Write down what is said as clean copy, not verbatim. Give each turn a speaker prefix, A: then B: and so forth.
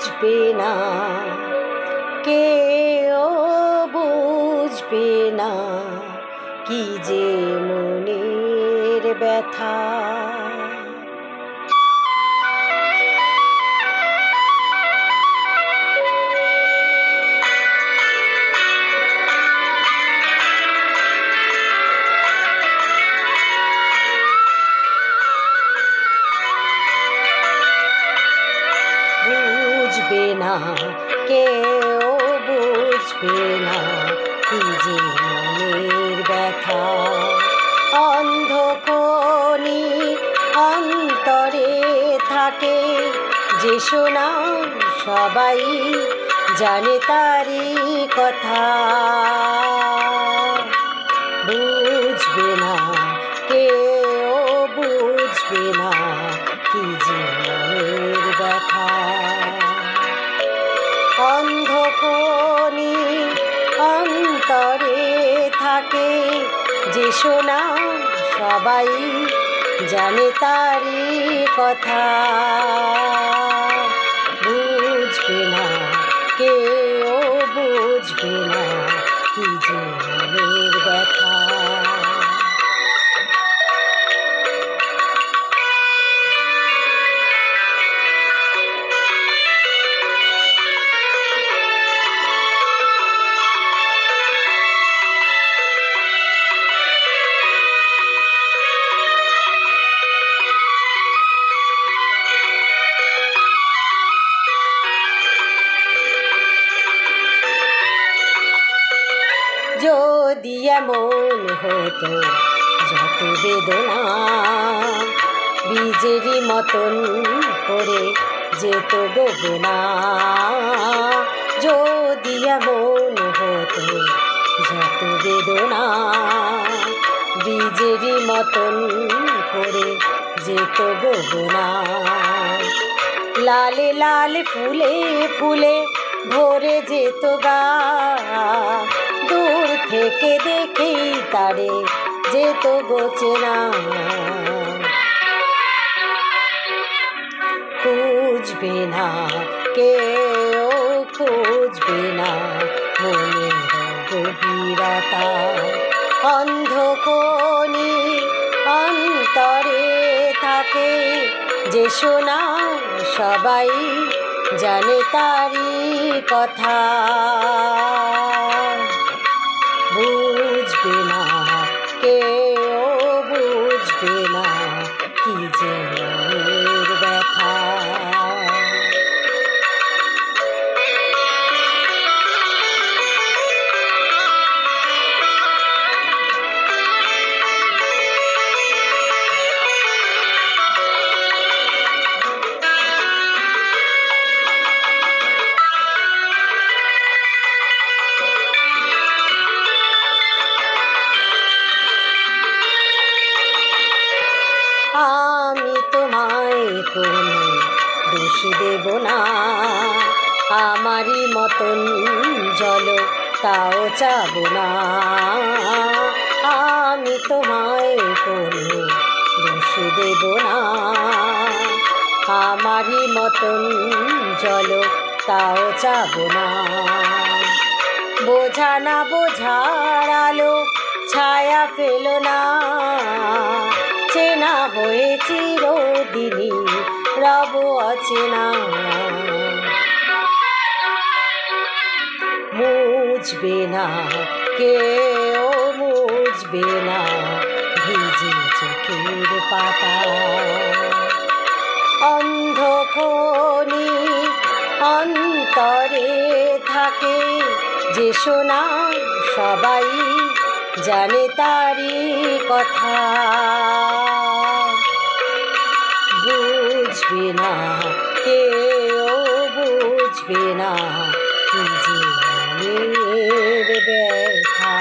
A: বুঝবে না, কেউ বুঝবে না কি যে মনের ব্যথা। বুঝবে না, কেউ বুঝবে না কি যে মনের ব্যথা। অন্ধকোণী অন্তরে থাকে যে শোনা, সবাই জানে তারি কথা। বুঝবে না, কেউ বুঝবে না কি যে মনের ব্যথা। অন্ধকোণী অন্তরে থাকে যে শোনা, সবাই জানে তারি কথা। বুঝবে না, কেউ বুঝবে না কি যে মনের ব্যথা। যদি এমন হতো যত বেদনা বীজেরই মতন করে যেত গগনা। যদি এমন হতো যত বেদনা বীজেরই মতন করে যেত গগনা। লালে লাল ফুলে ফুলে ভরে যেত গা, দূর থেকে দেখেই তারে যেত গোচেনা। খুঁজবে না, কেউ খুঁজবে না মনের গভীরতা। অন্ধকোণী অন্তরে থাকে যে শোনা, সবাই জানে তারি কথা। বুঝবে না, কেউ বুঝবে না কি যে মনের ব্যথা। আমি তোমায় কোনো দোষ দেব না, আমারই মতন জল তাও চাব না। আমি তোমায় কোনো দোষ দেব না, আমারই মতন জল তাও চাব না। বোঝা না বোঝার আলো ছায়া ফেল না, চেনা হয়ে চিরদিনই রব অচেনা। মুছবে না, কেউ মুছবে না ভিজে চোখের পাতা। অন্ধকোণী অন্তরে থাকে যে শোনা, সবাই জানে তারি কথা। বুঝবে না, কেউ বুঝবে না কি যে মনের ব্যথা।